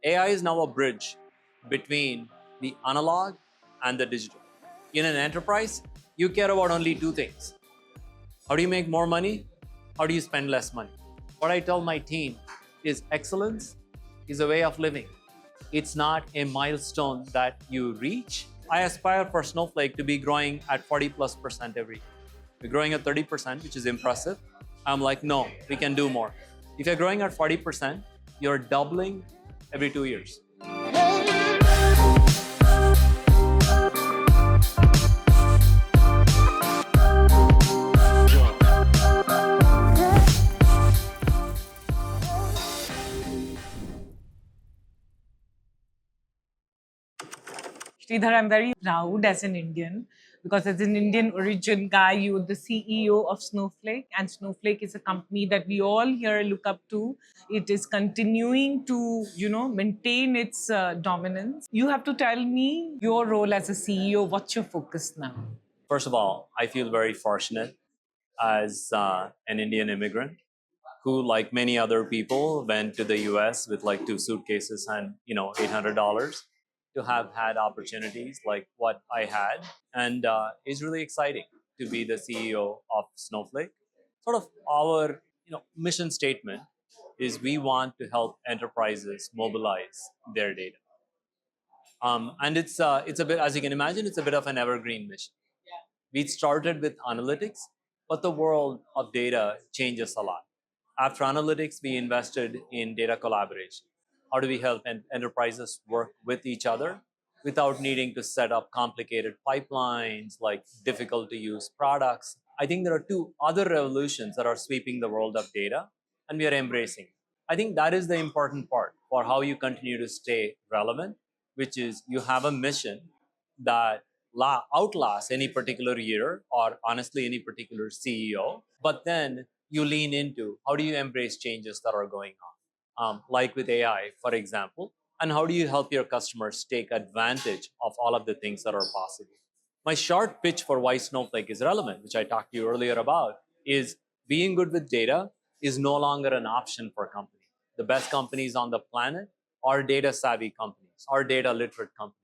AI is now a bridge between the analog and the digital. In an enterprise, you care about only two things. How do you make more money? How do you spend less money? What I tell my team is excellence is a way of living. It's not a milestone that you reach. I aspire for Snowflake to be growing at 40+% every year. We're growing at 30%, which is impressive. I'm like, no, we can do more. If you're growing at 40%, you're doubling every 2 years. Sridhar, I'm very proud as an Indian because as an Indian origin guy, you're the CEO of Snowflake, and Snowflake is a company that we all here look up to. It is continuing to, maintain its dominance. You have to tell me your role as a CEO. What's your focus now? First of all, I feel very fortunate as an Indian immigrant who, like many other people, went to the US with like 2 suitcases and $800 to have had opportunities like what I had, and it's really exciting to be the CEO of Snowflake. Sort of our mission statement is we want to help enterprises mobilize their data, and it's a bit, as you can imagine, it's a bit of an evergreen mission. We started with analytics, but the world of data changes a lot. After analytics, we invested in data collaboration. How do we help enterprises work with each other without needing to set up complicated pipelines, like difficult to use products? I think there are two other revolutions that are sweeping the world of data, and we are embracing. I think that is the important part for how you continue to stay relevant, which is you have a mission that outlast any particular year or honestly any particular CEO, but then you lean into how do you embrace changes that are going on, like with AI, for example, and how do you help your customers take advantage of all of the things that are possible. My short pitch for why Snowflake is relevant, which I talked to you earlier about, is being good with data is no longer an option for companies. The best companies on the planet are data savvy companies, are data literate companies.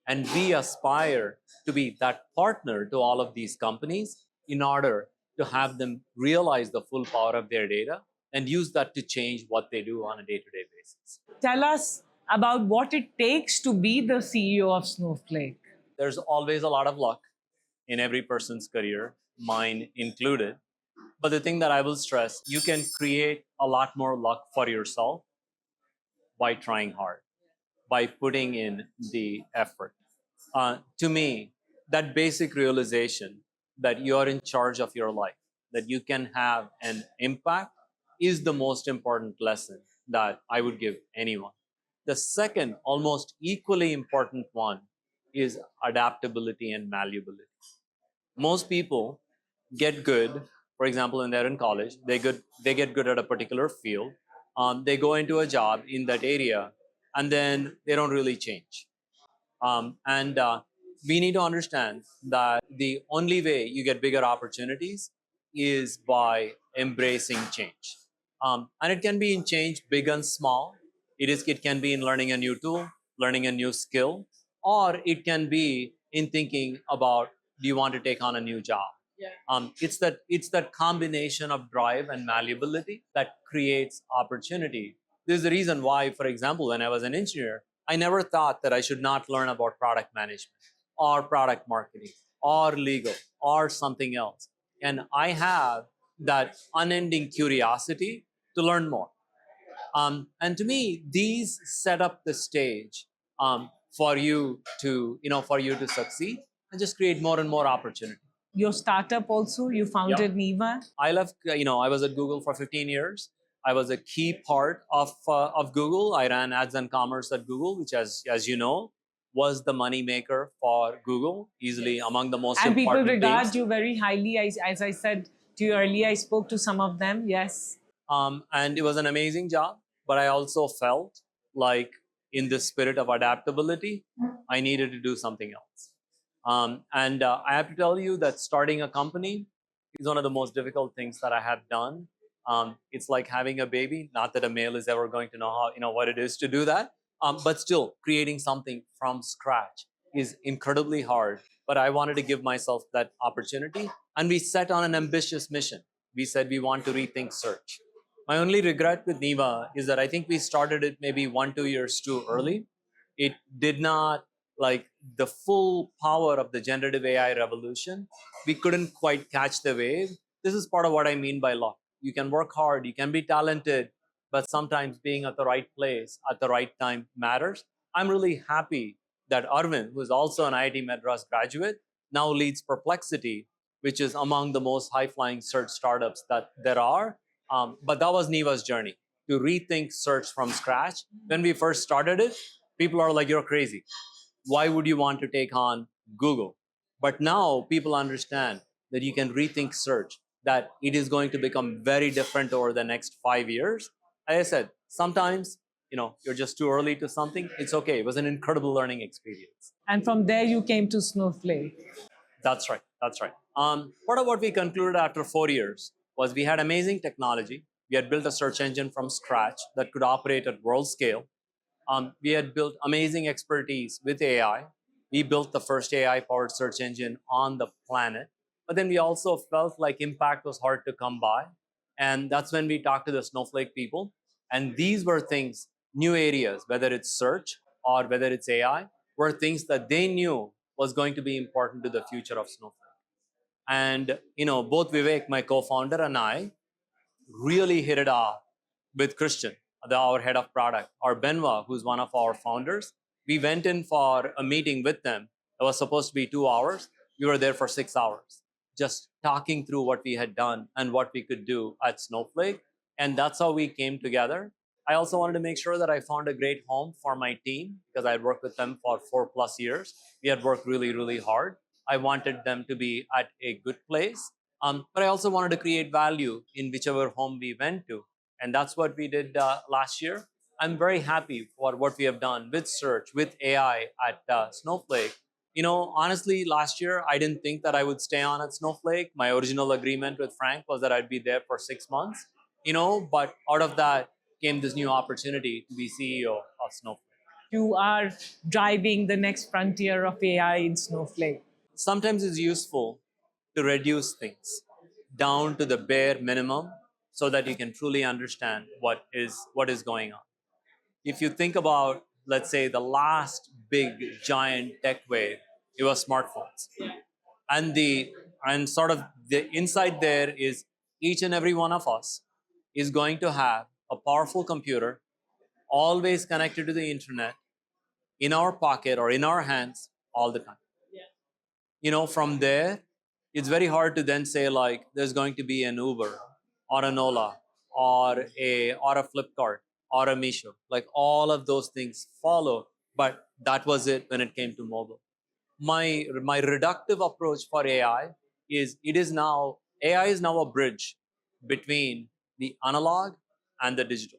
And we aspire to be that partner to all of these companies in order to have them realize the full power of their data and use that to change what they do on a day-to-day basis. Tell us about what it takes to be the CEO of Snowflake. There's always a lot of luck in every person's career, mine included. But the thing that I will stress, you can create a lot more luck for yourself by trying hard, by putting in the effort. To me, that basic realization that you're in charge of your life, that you can have an impact, is the most important lesson that I would give anyone. The second, almost equally important one, is adaptability and malleability. Most people get good, for example, when they're in college, they get good at a particular field. They go into a job in that area, and then they don't really change. And we need to understand that the only way you get bigger opportunities is by embracing change. And it can be in change, big and small. It can be in learning a new tool, learning a new skill, or it can be in thinking about, do you want to take on a new job? It's that combination of drive and malleability that creates opportunity. There's a reason why, for example, when I was an engineer, I never thought that I should not learn about product management or product marketing or legal or something else. And I have that unending curiosity to learn more. And to me, these set up the stage for you to succeed and just create more and more opportunity. Your startup also, you founded Niva. I left, I was at Google for 15 years. I was a key part of Google. I ran ads and commerce at Google, which, as you know, was the money maker for Google, easily among the most And people important regard things. you very highly. As I said to you earlier, I spoke to some of them. Yes. And it was an amazing job. But I also felt like, in the spirit of adaptability, I needed to do something else. And I have to tell you that starting a company is one of the most difficult things that I have done. It's like having a baby. Not that a male is ever going to know what it is to do that, But still, creating something from scratch is incredibly hard. But I wanted to give myself that opportunity. And we set on an ambitious mission. We said we want to rethink search. My only regret with Neva is that I think we started it maybe 1, 2 years too early. It did not, like, the full power of the generative AI revolution. We couldn't quite catch the wave. This is part of what I mean by luck. You can work hard, you can be talented, but sometimes being at the right place at the right time matters. I'm really happy that Arvind, who is also an IIT Madras graduate, now leads Perplexity, which is among the most high flying search startups that there are. But that was Neva's journey to rethink search from scratch. When we first started it, people are like, you're crazy. Why would you want to take on Google? But now people understand that you can rethink search, that it is going to become very different over the next 5 years. As I said, sometimes, you're just too early to something. It's okay. It was an incredible learning experience. And from there, you came to Snowflake. That's right. That's right. Part of what we concluded after 4 years was we had amazing technology. We had built a search engine from scratch that could operate at world scale. We had built amazing expertise with AI. We built the first AI powered search engine on the planet. But then we also felt like impact was hard to come by. And that's when we talked to the Snowflake people. And these were things, new areas, whether it's search or whether it's AI, were things that they knew was going to be important to the future of Snowflake. And both Vivek, my co-founder, and I really hit it off with Christian, our head of product, or Benoit, who's one of our founders. We went in for a meeting with them. It was supposed to be 2 hours. We were there for 6 hours, just talking through what we had done and what we could do at Snowflake. And that's how we came together. I also wanted to make sure that I found a great home for my team because I had worked with them for 4+ years. We had worked really, really hard. I wanted them to be at a good place. But I also wanted to create value in whichever home we went to. And that's what we did last year. I'm very happy for what we have done with search, with AI at Snowflake. Honestly, last year, I didn't think that I would stay on at Snowflake. My original agreement with Frank was that I'd be there for 6 months, but out of that came this new opportunity to be CEO of Snowflake. You are driving the next frontier of AI in Snowflake. Sometimes it's useful to reduce things down to the bare minimum so that you can truly understand what is going on. If you think about, let's say, the last big giant tech wave, it was smartphones. And sort of the insight there is each and every one of us is going to have a powerful computer always connected to the internet in our pocket or in our hands all the time. From there, it's very hard to then say, like, there's going to be an Uber or an Ola or a Flipkart or a Misho. Like, all of those things follow, but that was it when it came to mobile. My reductive approach for AI is, AI is now a bridge between the analog and the digital.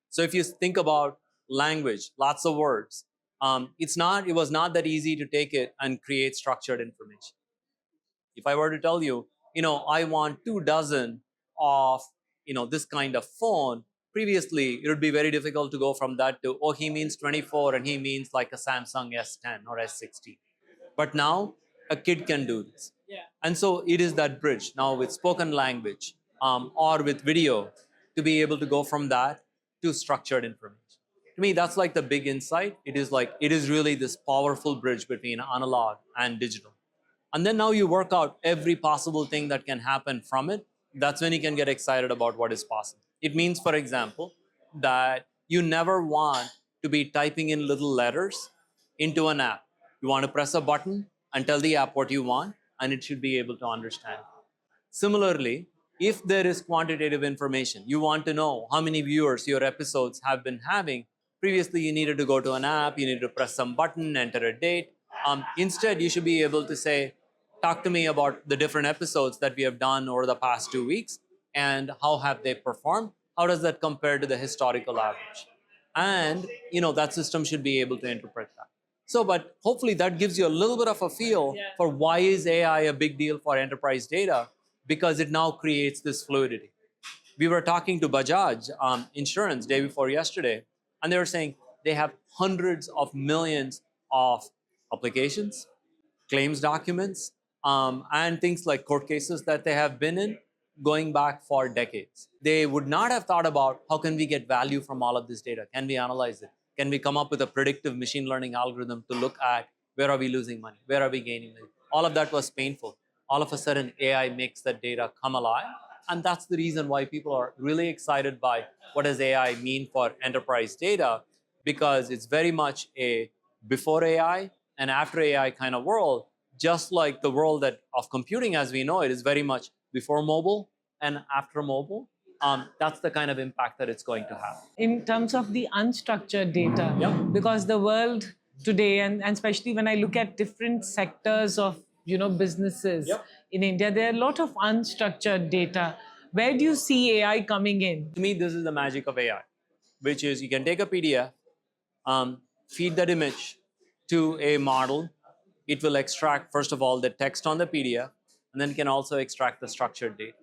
So if you think about language, lots of words, it was not that easy to take it and create structured information. If I were to tell you, I want 2 dozen of, this kind of phone, previously it would be very difficult to go from that to, oh, he means 24 and he means like a Samsung S10 or S16. But now a kid can do this. And so it is that bridge now with spoken language, or with video, to be able to go from that to structured information. To me, that's like the big insight. It is really this powerful bridge between analog and digital. And then now you work out every possible thing that can happen from it. That's when you can get excited about what is possible. It means, for example, that you never want to be typing in little letters into an app. You want to press a button and tell the app what you want, and it should be able to understand. Similarly, if there is quantitative information, you want to know how many viewers your episodes have been having. Previously, you needed to go to an app, you needed to press some button, enter a date. Instead, you should be able to say, talk to me about the different episodes that we have done over the past 2 weeks and how have they performed? How does that compare to the historical average? And that system should be able to interpret that. So, but hopefully that gives you a little bit of a feel for why is AI a big deal for enterprise data, because it now creates this fluidity. We were talking to Bajaj Insurance day before yesterday, and they were saying they have hundreds of millions of applications, claims documents, and things like court cases that they have been in going back for decades. They would not have thought about how can we get value from all of this data? Can we analyze it? Can we come up with a predictive machine learning algorithm to look at where are we losing money? Where are we gaining money? All of that was painful. All of a sudden, AI makes that data come alive. And that's the reason why people are really excited by what does AI mean for enterprise data, because it's very much a before AI and after AI kind of world, just like the world that of computing as we know it is very much before mobile and after mobile. That's the kind of impact that it's going to have. In terms of the unstructured data, Yep. because the world today, and especially when I look at different sectors of businesses Yep. in India, there are a lot of unstructured data. Where do you see AI coming in? To me, this is the magic of AI, which is you can take a PDF, feed that image to a model. It will extract, first of all, the text on the PDF, and then it can also extract the structured data.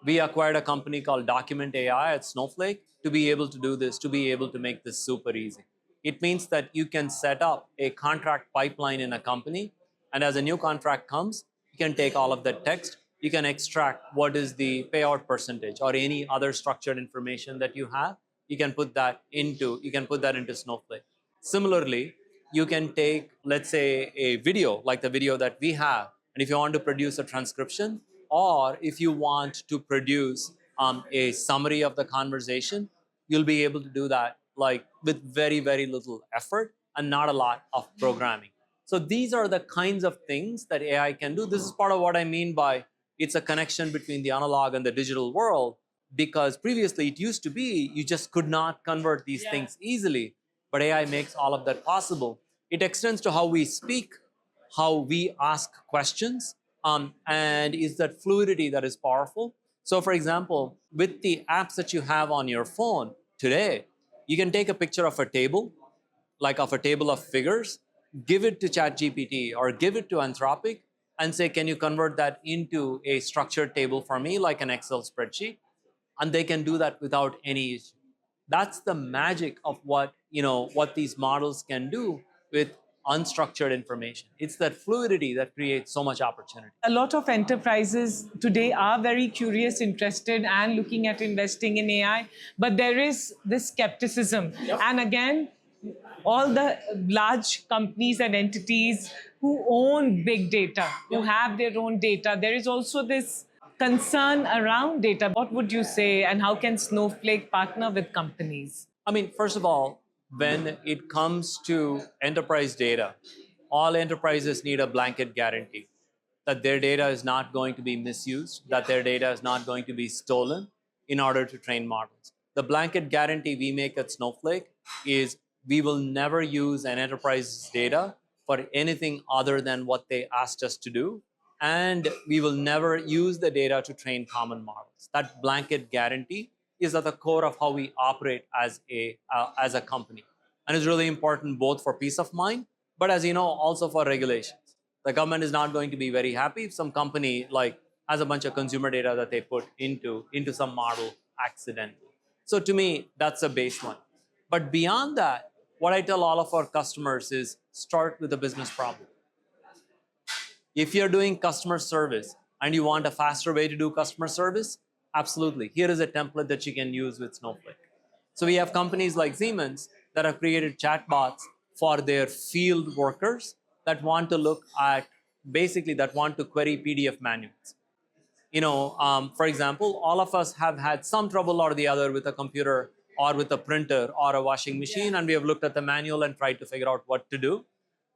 We acquired a company called Document AI at Snowflake to be able to do this, to be able to make this super easy. It means that you can set up a contract pipeline in a company, and as a new contract comes, you can take all of that text, you can extract what is the payout percentage or any other structured information that you have. You can put that into Snowflake. Similarly, you can take, let's say, a video like the video that we have, and if you want to produce a transcription, or if you want to produce a summary of the conversation, you'll be able to do that like with very, very little effort and not a lot of programming. So these are the kinds of things that AI can do. This is part of what I mean by it's a connection between the analog and the digital world, because previously it used to be you just could not convert these things easily, but AI makes all of that possible. It extends to how we speak, how we ask questions, and is that fluidity that is powerful. So, for example, with the apps that you have on your phone today, you can take a picture of a table, like of a table of figures, give it to ChatGPT or give it to Anthropic, and say, can you convert that into a structured table for me, like an Excel spreadsheet? And they can do that without any issue. That's the magic of what these models can do with unstructured information. It's that fluidity that creates so much opportunity. A lot of enterprises today are very curious, interested, and looking at investing in AI, but there is this skepticism. Yep. And again, all the large companies and entities who own big data, who have their own data, there is also this concern around data. What would you say, and how can Snowflake partner with companies? I mean, first of all, when it comes to enterprise data, all enterprises need a blanket guarantee that their data is not going to be misused, that their data is not going to be stolen in order to train models. The blanket guarantee we make at Snowflake is we will never use an enterprise's data for anything other than what they asked us to do. And we will never use the data to train common models. That blanket guarantee is at the core of how we operate as a company. And it's really important both for peace of mind, but as you know, also for regulations. The government is not going to be very happy if some company like has a bunch of consumer data that they put into some model accidentally. So to me, that's a baseline. But beyond that, what I tell all of our customers is start with a business problem. If you're doing customer service and you want a faster way to do customer service, absolutely. Here is a template that you can use with Snowflake. So we have companies like Siemens that have created chatbots for their field workers that want to look at, basically, that want to query PDF manuals. For example, all of us have had some trouble or the other with a computer or with a printer or a washing machine, and we have looked at the manual and tried to figure out what to do.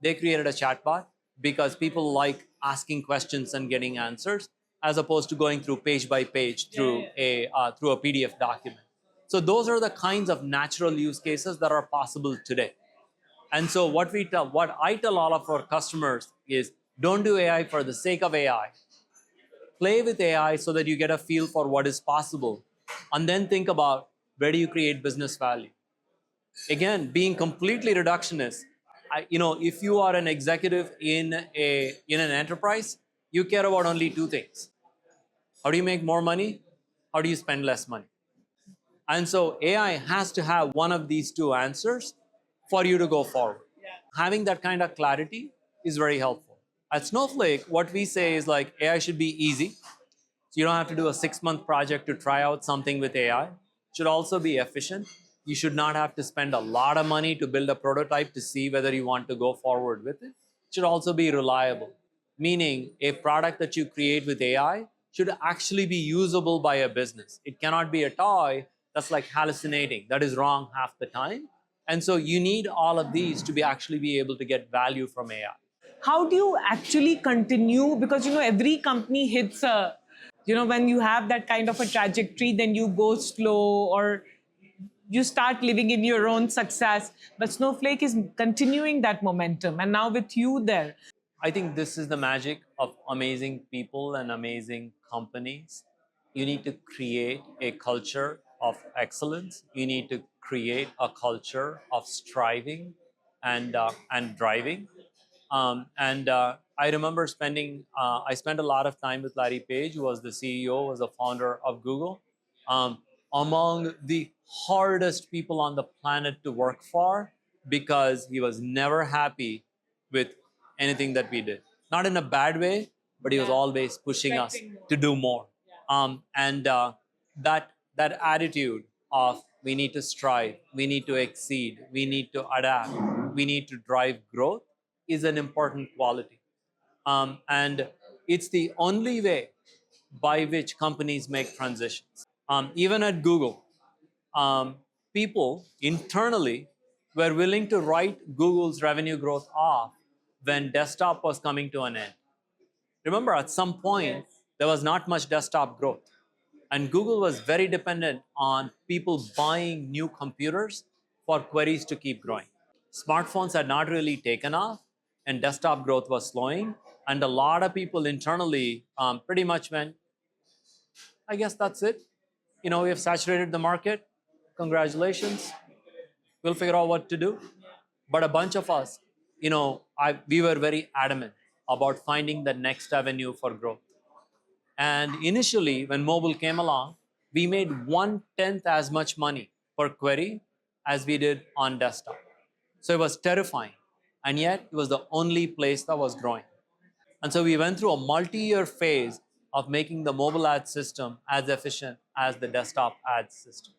They created a chatbot because people like asking questions and getting answers, as opposed to going through page by page through a PDF document. So those are the kinds of natural use cases that are possible today. And so what I tell all of our customers is, don't do AI for the sake of AI. Play with AI so that you get a feel for what is possible, and then think about where do you create business value. Again, being completely reductionist, if you are an executive in an enterprise, you care about only two things: how do you make more money? How do you spend less money? And so AI has to have one of these two answers. for you to go forward. Having that kind of clarity is very helpful. At Snowflake, what we say is like AI should be easy. So you don't have to do a 6-month project to try out something with AI. It should also be efficient. You should not have to spend a lot of money to build a prototype to see whether you want to go forward with it. It should also be reliable, meaning a product that you create with AI should actually be usable by a business. It cannot be a toy that's like hallucinating, that is wrong half the time. And so you need all of these to be actually be able to get value from AI. How do you actually continue? Because, every company hits a, when you have that kind of a trajectory, then you go slow or you start living in your own success. But Snowflake is continuing that momentum. And now with you there. I think this is the magic of amazing people and amazing companies. You need to create a culture of excellence. You need to create a culture of striving and driving. And I remember I spent a lot of time with Larry Page, who was the CEO, was the founder of Google. Um, Among the hardest people on the planet to work for, because he was never happy with anything that we did. Not in a bad way, but he was always pushing us to do more. And that attitude of we need to strive, we need to exceed, we need to adapt, we need to drive growth is an important quality. And it's the only way by which companies make transitions. Even at Google, um, people internally were willing to write Google's revenue growth off when desktop was coming to an end. Remember, at some point, there was not much desktop growth. And Google was very dependent on people buying new computers for queries to keep growing. Smartphones had not really taken off, and desktop growth was slowing. And a lot of people internally pretty much went, I guess that's it. We have saturated the market. Congratulations. We'll figure out what to do. But a bunch of us, we were very adamant about finding the next avenue for growth. And initially, when mobile came along, we made 1/10 as much money per query as we did on desktop. So it was terrifying. And yet, it was the only place that was growing. And so we went through a multi-year phase of making the mobile ad system as efficient as the desktop ad system.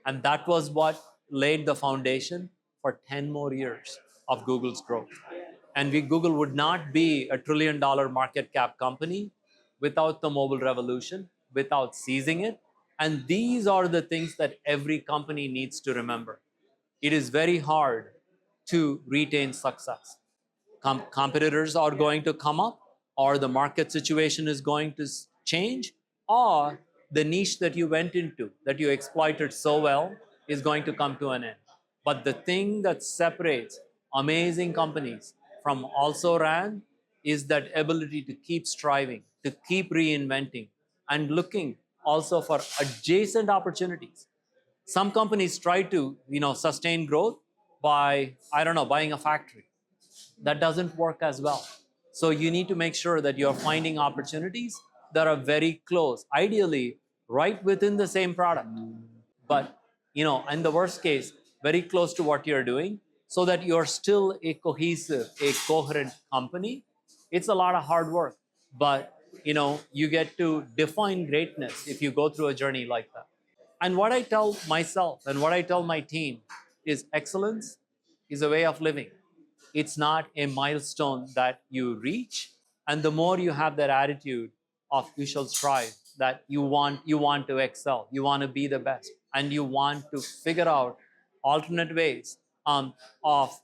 And that was what laid the foundation for 10 more years of Google's growth. And Google would not be a $1 trillion market cap company without the mobile revolution, without seizing it. And these are the things that every company needs to remember. It is very hard to retain success. Competitors are going to come up, or the market situation is going to change, or the niche that you went into, that you exploited so well, is going to come to an end. But the thing that separates amazing companies from also ran is that ability to keep striving, to keep reinventing, and looking also for adjacent opportunities. Some companies try to sustain growth by, I don't know, buying a factory. That doesn't work as well. So you need to make sure that you're finding opportunities that are very close, ideally right within the same product, but in the worst case, very close to what you're doing, so that you're still a cohesive, a coherent company. It's a lot of hard work, but you get to define greatness if you go through a journey like that. And what I tell myself and what I tell my team is excellence is a way of living. It's not a milestone that you reach. And the more you have that attitude of you shall strive, that you want to excel, you want to be the best, and you want to figure out alternate ways of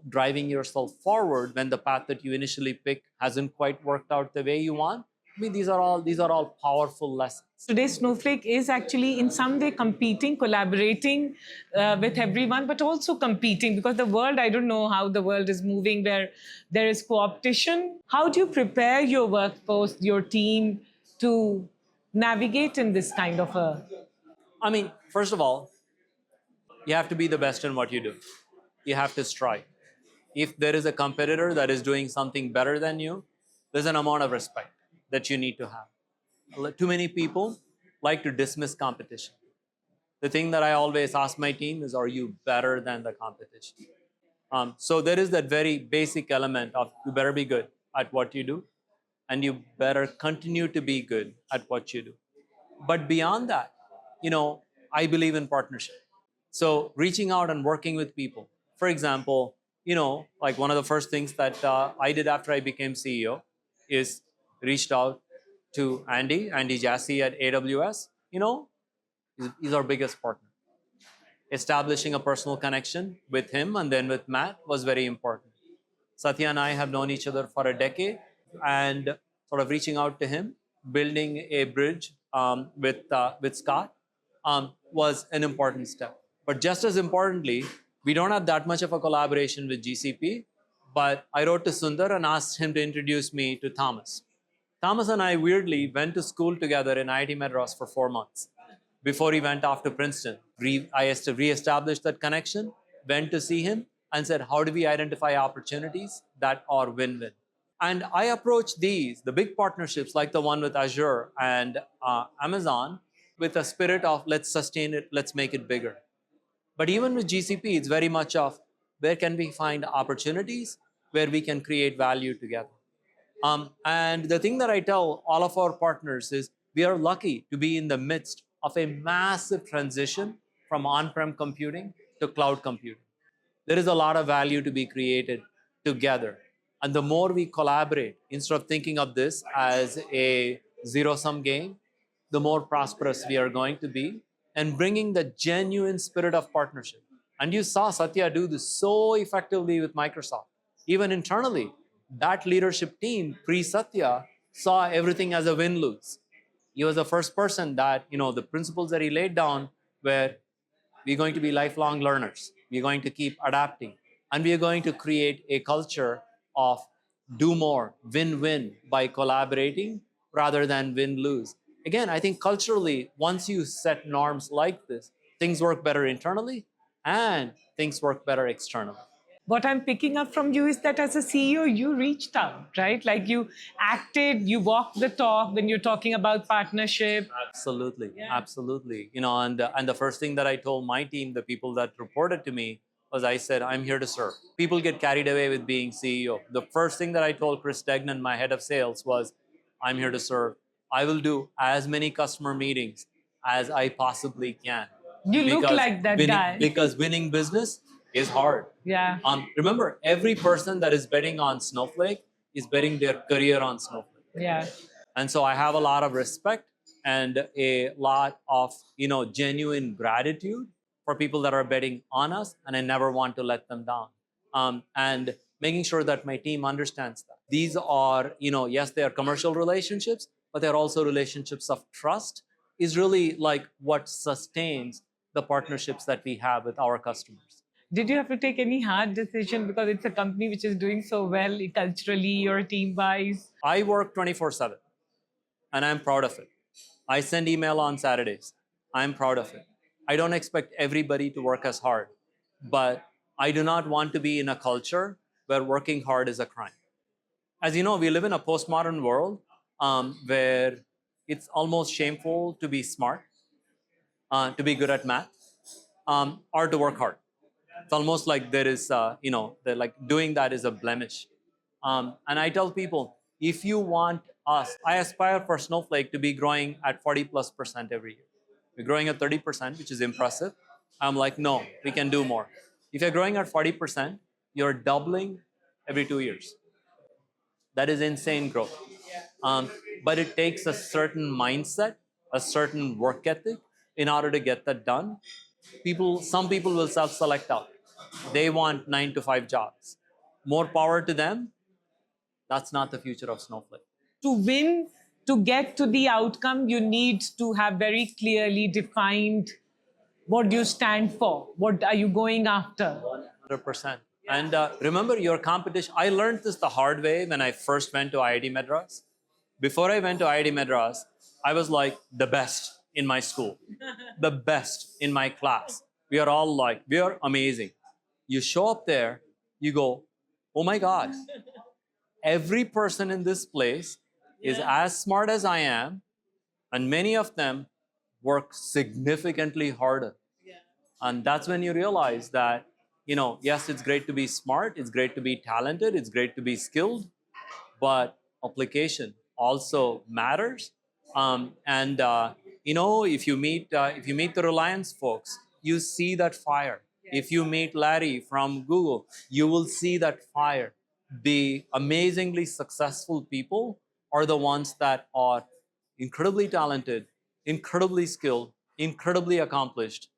driving yourself forward when the path that you initially pick hasn't quite worked out the way you want. I mean, these are all powerful lessons. Today, Snowflake is actually in some way competing, collaborating with everyone, but also competing because the world, I don't know how the world is moving where there is co-opetition. How do you prepare your workforce, your team to navigate in this kind of a... I mean, first of all, you have to be the best in what you do. You have to strive. If there is a competitor that is doing something better than you, there's an amount of respect that you need to have. Too many people like to dismiss competition. The thing that I always ask my team is, are you better than the competition? So there is that very basic element of you better be good at what you do, and you better continue to be good at what you do. But beyond that, I believe in partnership. So reaching out and working with people. For example, like one of the first things that I did after I became CEO is reached out to Andy Jassy at AWS. He's our biggest partner. Establishing a personal connection with him and then with Matt was very important. Satya and I have known each other for a decade, and sort of reaching out to him, building a bridge with Scott was an important step. But just as importantly, we don't have that much of a collaboration with GCP. But I wrote to Sundar and asked him to introduce me to Thomas. Thomas and I weirdly went to school together in IIT Madras for 4 months before he went off to Princeton. I re-established that connection, went to see him, and said, how do we identify opportunities that are win-win? And I approach the big partnerships like the one with Azure and Amazon, with a spirit of let's sustain it, let's make it bigger. But even with GCP, it's very much of where can we find opportunities where we can create value together. And the thing that I tell all of our partners is we are lucky to be in the midst of a massive transition from on-prem computing to cloud computing. There is a lot of value to be created together. And the more we collaborate, instead of thinking of this as a zero-sum game, the more prosperous we are going to be, and bringing the genuine spirit of partnership. And you saw Satya do this so effectively with Microsoft. Even internally, that leadership team pre-Satya saw everything as a win-lose. He was the first person that, the principles that he laid down were we're going to be lifelong learners. We're going to keep adapting. And we are going to create a culture of do more, win-win by collaborating rather than win-lose. Again, I think culturally, once you set norms like this, things work better internally and things work better externally. What I'm picking up from you is that as a CEO, you reached out, right? Like you acted, you walked the talk when you're talking about partnership. Absolutely, absolutely. And the first thing that I told my team, the people that reported to me, was I said, I'm here to serve. People get carried away with being CEO. The first thing that I told Chris Degnan, my head of sales, was I'm here to serve. I will do as many customer meetings as I possibly can. You look like that guy. Because winning business is hard. Yeah. Remember, every person that is betting on Snowflake is betting their career on Snowflake. Yeah. And so I have a lot of respect and a lot of genuine gratitude for people that are betting on us, and I never want to let them down. And making sure that my team understands that these are, yes, they are commercial relationships, but they're also relationships of trust. Is really like what sustains the partnerships that we have with our customers. Did you have to take any hard decision because it's a company which is doing so well culturally or team wise? I work 24/7 and I'm proud of it. I send email on Saturdays. I'm proud of it. I don't expect everybody to work as hard, but I do not want to be in a culture where working hard is a crime. As you know, we live in a postmodern world where it's almost shameful to be smart, to be good at math, or to work hard. It's almost like there is, like doing that is a blemish. And I tell people, if you want us, I aspire for Snowflake to be growing at 40+% every year. We're growing at 30%, which is impressive. I'm like, no, we can do more. If you're growing at 40%, you're doubling every 2 years. That is insane growth. But it takes a certain mindset, a certain work ethic in order to get that done. Some people will self-select out. They want 9 to 5 jobs. More power to them. That's not the future of Snowflake. To win, to get to the outcome, you need to have very clearly defined what you stand for. What are you going after? 100%. And remember your competition. I learned this the hard way when I first went to IIT Madras. Before I went to IIT Madras, I was like the best in my school, the best in my class. We are all like, we are amazing. You show up there, you go, oh my God, every person in this place is as smart as I am, and many of them work significantly harder. And that's when you realize that, yes, it's great to be smart, it's great to be talented, it's great to be skilled, but application also matters. And if you meet the Reliance folks, you see that fire. If you meet Larry from Google, you will see that fire. The amazingly successful people are the ones that are incredibly talented, incredibly skilled, incredibly accomplished,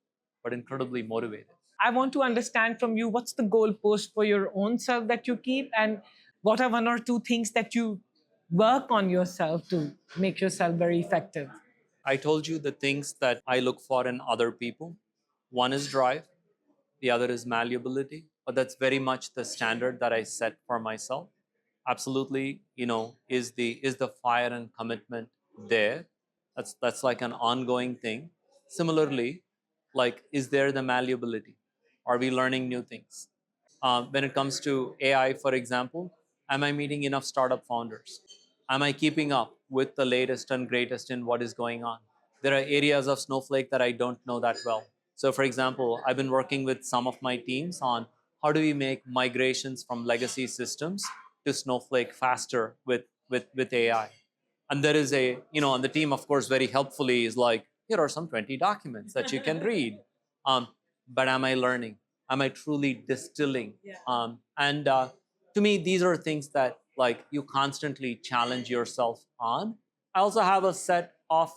but incredibly motivated. I want to understand from you what's the goalpost for your own self that you keep, and what are one or two things that you work on yourself to make yourself very effective? I told you the things that I look for in other people. One is drive, the other is malleability, but that's very much the standard that I set for myself. Absolutely, is the fire and commitment there? That's like an ongoing thing. Similarly, like, is there the malleability? Are we learning new things? When it comes to AI, for example, am I meeting enough startup founders? Am I keeping up with the latest and greatest in what is going on? There are areas of Snowflake that I don't know that well. So, for example, I've been working with some of my teams on how do we make migrations from legacy systems to Snowflake faster with AI. And there is and the team, of course, very helpfully is like, here are some 20 documents that you can read. Um, but am I learning? Am I truly distilling? And to me, these are things that like you constantly challenge yourself on. I also have a set of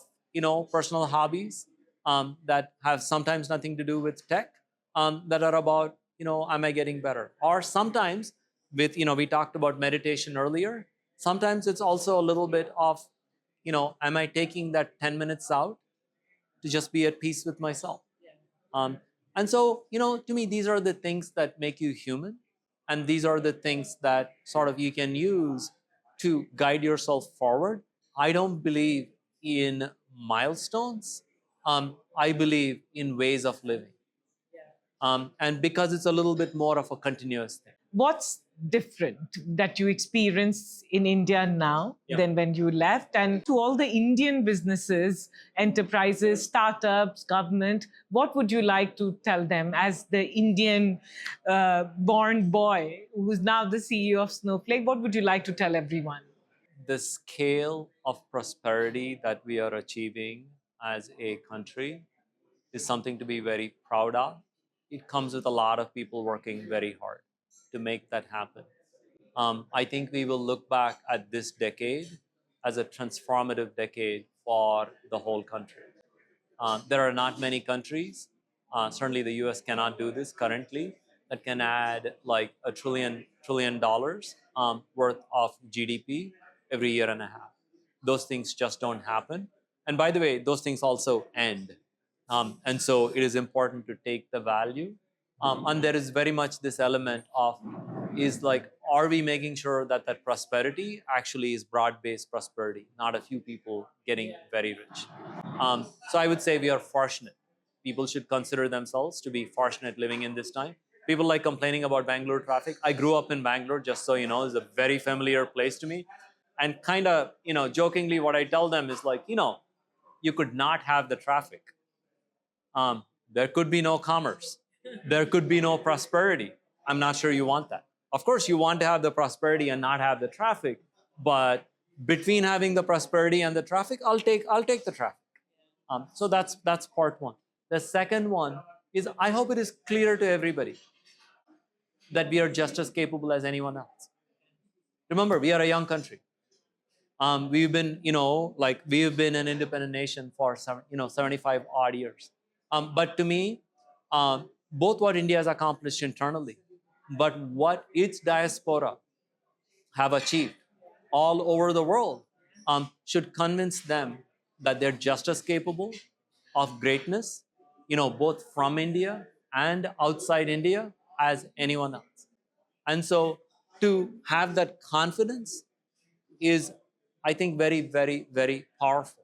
personal hobbies that have sometimes nothing to do with tech, that are about am I getting better? Or sometimes with we talked about meditation earlier. Sometimes it's also a little bit of am I taking that 10 minutes out to just be at peace with myself? um, and so, to me, these are the things that make you human. And these are the things that sort of you can use to guide yourself forward. I don't believe in milestones. I believe in ways of living. And because it's a little bit more of a continuous thing. What's different that you experience in India now than when you left? And to all the Indian businesses, enterprises, startups, government, what would you like to tell them as the Indian born boy who's now the CEO of Snowflake? What would you like to tell everyone? The scale of prosperity that we are achieving as a country is something to be very proud of. It comes with a lot of people working very hard to make that happen. I think we will look back at this decade as a transformative decade for the whole country. There are not many countries, certainly the US cannot do this currently, that can add like a trillion dollars worth of GDP every year and a half. Those things just don't happen. And by the way, those things also end. And so it is important to take the value. And there is very much this element of is like, are we making sure that that prosperity actually is broad-based prosperity, not a few people getting very rich? So I would say we are fortunate. People should consider themselves to be fortunate living in this time. People like complaining about Bangalore traffic. I grew up in Bangalore, just so you know, it's a very familiar place to me. And kind of, jokingly, what I tell them is like, you could not have the traffic. There could be no commerce. There could be no prosperity. I'm not sure you want that. Of course, you want to have the prosperity and not have the traffic, but between having the prosperity and the traffic, I'll take the traffic. So that's part one. The second one is I hope it is clear to everybody that we are just as capable as anyone else. Remember, we are a young country. We've been, we've been an independent nation for 75 odd years. But to me, both what India has accomplished internally, but what its diaspora have achieved all over the world, should convince them that they're just as capable of greatness, both from India and outside India as anyone else. And so to have that confidence is, I think, very, very, very powerful.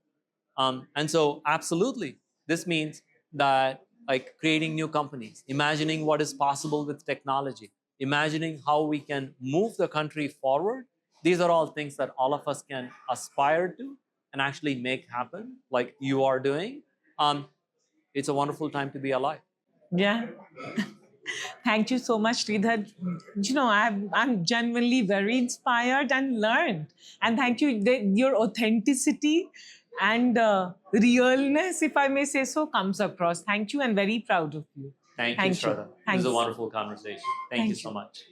And so, absolutely, this means that like creating new companies, imagining what is possible with technology, imagining how we can move the country forward. These are all things that all of us can aspire to and actually make happen, like you are doing. It's a wonderful time to be alive. Yeah. Thank you so much, Sridhar. You know, I'm genuinely very inspired and learned. And thank you. Your authenticity and realness, if I may say so, comes across. Thank you and very proud of you. Thank you, Thank you. Shraddha. It was Thank a you. wonderful conversation. Thank you Thank so you. much.